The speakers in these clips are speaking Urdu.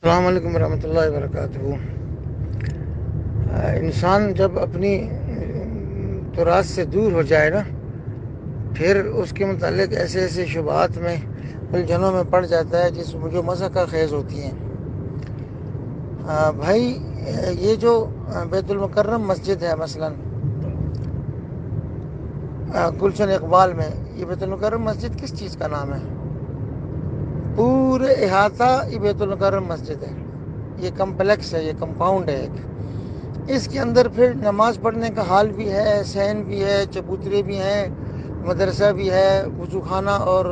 السلام علیکم ورحمۃ اللہ وبرکاتہ۔ انسان جب اپنی تراث سے دور ہو جائے نا، پھر اس کے متعلق ایسے ایسے شبہات میں الجھنوں میں پڑ جاتا ہے جو مضحکہ خیز ہوتی ہیں۔ بھائی، یہ جو بیت المکرم مسجد ہے مثلاً گلشن اقبال میں، یہ بیت المکرم مسجد کس چیز کا نام ہے؟ پورے احاطہ یہ بیت المکرم مسجد ہے، یہ کمپلیکس ہے، یہ کمپاؤنڈ ہے ایک۔ اس کے اندر پھر نماز پڑھنے کا حال بھی ہے، صحن بھی ہے، چبوترے بھی ہیں، مدرسہ بھی ہے، وضو خانہ اور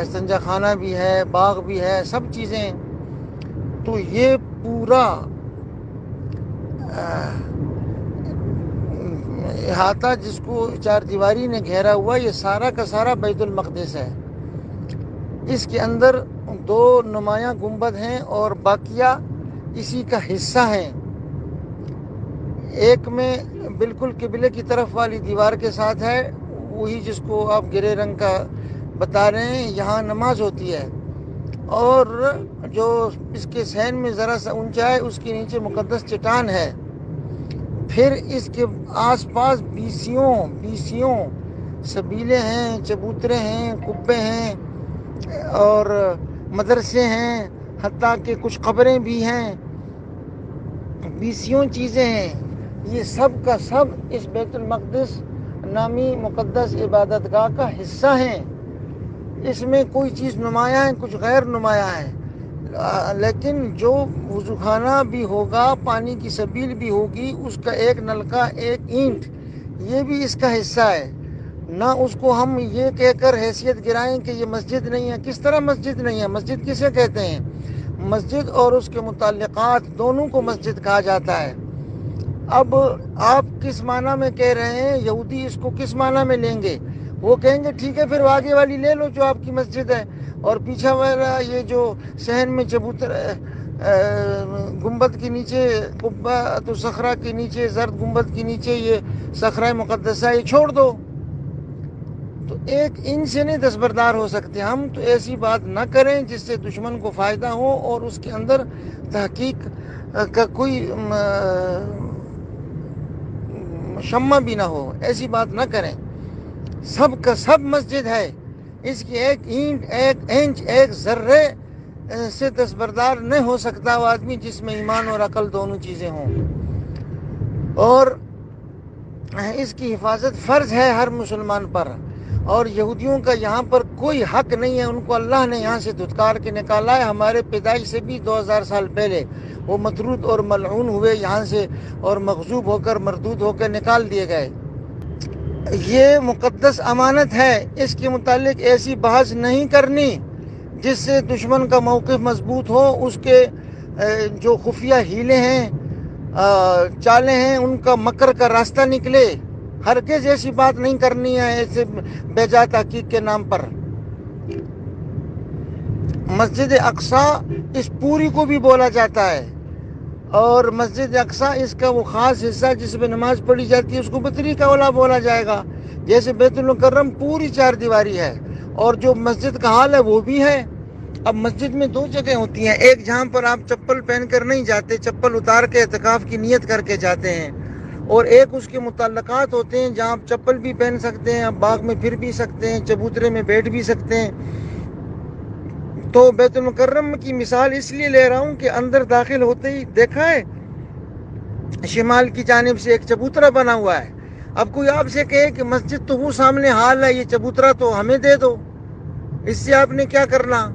استنجا خانہ بھی ہے، باغ بھی ہے، سب چیزیں۔ تو یہ پورا احاطہ جس کو چار دیواری نے گھیرا ہوا، یہ سارا کا سارا بیت المقدس ہے۔ اس کے اندر 2 نمایاں گنبد ہیں اور باقیہ اسی کا حصہ ہیں۔ ایک میں بالکل قبلے کی طرف والی دیوار کے ساتھ ہے، وہی جس کو آپ گرے رنگ کا بتا رہے ہیں، یہاں نماز ہوتی ہے۔ اور جو اس کے صحن میں ذرا سا اونچا ہے، اس کے نیچے مقدس چٹان ہے۔ پھر اس کے آس پاس بیسیوں سبیلے ہیں، چبوترے ہیں، قبے ہیں اور مدرسے ہیں، حتیٰ کہ کچھ قبریں بھی ہیں، بیسیوں چیزیں ہیں۔ یہ سب کا سب اس بیت المقدس نامی مقدس عبادت گاہ کا حصہ ہیں۔ اس میں کوئی چیز نمایاں ہے، کچھ غیر نمایاں ہے، لیکن جو وضو خانہ بھی ہوگا، پانی کی سبیل بھی ہوگی، اس کا ایک نلکا، ایک اینٹ، یہ بھی اس کا حصہ ہے۔ نہ اس کو ہم یہ کہہ کر حیثیت گرائیں کہ یہ مسجد نہیں ہے۔ کس طرح مسجد نہیں ہے؟ مسجد کسے کہتے ہیں؟ مسجد اور اس کے متعلقات دونوں کو مسجد کہا جاتا ہے۔ اب آپ کس معنی میں کہہ رہے ہیں؟ یہودی اس کو کس معنی میں لیں گے؟ وہ کہیں گے ٹھیک ہے، پھر آگے والی لے لو جو آپ کی مسجد ہے، اور پیچھے والا یہ جو صحن میں چبوتر گنبد کے نیچے، قبۃ الصخرہ کے نیچے، زرد گنبد کے نیچے یہ صخرہ مقدسہ، یہ چھوڑ دو۔ تو ایک ان سے نہیں دستبردار ہو سکتے ہم، تو ایسی بات نہ کریں جس سے دشمن کو فائدہ ہو اور اس کے اندر تحقیق کا کوئی شمع بھی نہ ہو، ایسی بات نہ کریں۔ سب کا سب مسجد ہے، اس کی ایک اینٹ، ایک انچ، ایک ذرے سے دستبردار نہیں ہو سکتا وہ آدمی جس میں ایمان اور عقل دونوں چیزیں ہوں۔ اور اس کی حفاظت فرض ہے ہر مسلمان پر، اور یہودیوں کا یہاں پر کوئی حق نہیں ہے۔ ان کو اللہ نے یہاں سے دھتکار کے نکالا ہے، ہمارے پیدائش سے بھی 2000 سال پہلے وہ مطرود اور ملعون ہوئے یہاں سے، اور مغضوب ہو کر، مردود ہو کر نکال دیے گئے۔ یہ مقدس امانت ہے، اس کے متعلق ایسی بحث نہیں کرنی جس سے دشمن کا موقف مضبوط ہو، اس کے جو خفیہ ہیلے ہیں، چالیں ہیں، ان کا مکر کا راستہ نکلے۔ ہرگز ایسی بات نہیں کرنی ہے ایسے بے جا تحقیق کے نام پر۔ مسجد اقصیٰ اس پوری کو بھی بولا جاتا ہے، اور مسجد اقصیٰ اس کا وہ خاص حصہ جس میں نماز پڑھی جاتی ہے، اس کو بطری کا اولا بولا جائے گا۔ جیسے بیت المکرم پوری 4 دیواری ہے، اور جو مسجد کا حال ہے وہ بھی ہے۔ اب مسجد میں 2 جگہ ہوتی ہیں، ایک جہاں پر آپ چپل پہن کر نہیں جاتے، چپل اتار کے اعتکاف کی نیت کر کے جاتے ہیں، اور ایک اس کے متعلقات ہوتے ہیں جہاں آپ چپل بھی پہن سکتے ہیں، آپ باغ میں پھر بھی سکتے ہیں، چبوترے میں بیٹھ بھی سکتے ہیں۔ تو بیت المکرم کی مثال اس لیے لے رہا ہوں کہ اندر داخل ہوتے ہی دیکھا ہے شمال کی جانب سے ایک چبوترا بنا ہوا ہے۔ اب کوئی آپ سے کہے کہ مسجد تو وہ سامنے حال ہے، یہ چبوترا تو ہمیں دے دو، اس سے آپ نے کیا کرنا؟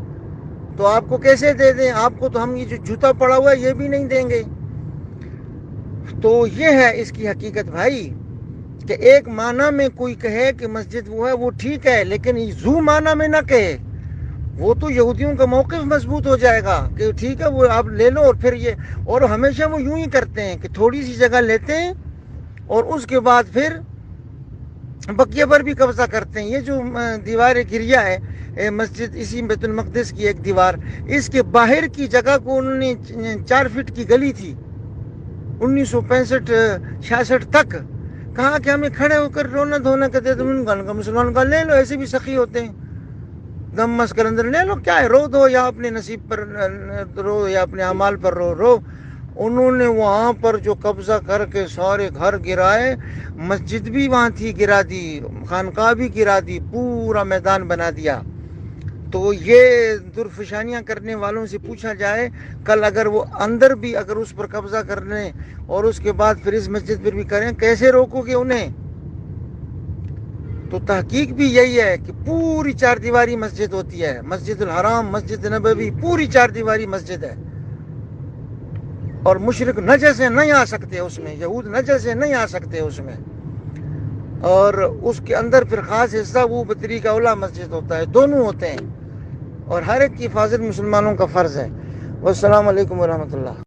تو آپ کو کیسے دے دیں؟ آپ کو تو ہم یہ جو جوتا پڑا ہوا ہے یہ بھی نہیں دیں گے۔ تو یہ ہے اس کی حقیقت بھائی، کہ ایک معنی میں کوئی کہے کہ مسجد وہ ہے، وہ ٹھیک ہے، لیکن زو معنی میں نہ کہے، وہ تو یہودیوں کا موقف مضبوط ہو جائے گا کہ ٹھیک ہے وہ آپ لے لو، اور پھر یہ، اور ہمیشہ وہ یوں ہی کرتے ہیں کہ تھوڑی سی جگہ لیتے ہیں اور اس کے بعد پھر بقیہ پر بھی قبضہ کرتے ہیں۔ یہ جو دیوار گریہ ہے مسجد، اسی بیت المقدس کی ایک دیوار، اس کے باہر کی جگہ کو انہوں نے 4 فٹ کی گلی تھی 1965-66 تک، کہا کہ ہمیں کھڑے ہو کر رونا دھونا کہتے تھے، مسلمان کا لے لو، ایسے بھی سخی ہوتے ہیں۔ دم مس کر اندر لے لو، کیا ہے، رو دو یا اپنے نصیب پر رو یا اپنے اعمال پر رو۔ انہوں نے وہاں پر جو قبضہ کر کے سارے گھر گرائے، مسجد بھی وہاں تھی گرا دی، خانقاہ بھی گرا دی، پورا میدان بنا دیا۔ تو یہ درفشانیاں کرنے والوں سے پوچھا جائے، کل اگر وہ اندر بھی اگر اس پر قبضہ کرنے اور اس کے بعد پھر اس مسجد پر بھی کریں، کیسے روکو گے انہیں؟ تو تحقیق بھی یہی ہے کہ پوری 4 دیواری مسجد ہوتی ہے، مسجد الحرام، مسجد نبوی، پوری 4 دیواری مسجد ہے، اور مشرک نجسے نہیں آ سکتے اس میں، یہود نجسے نہیں آ سکتے اس میں، اور اس کے اندر پھر خاص حصہ وہ بطریق اولا مسجد ہوتا ہے، دونوں ہوتے ہیں، اور ہر ایک کی حفاظت مسلمانوں کا فرض ہے۔ والسلام علیکم ورحمۃ اللہ۔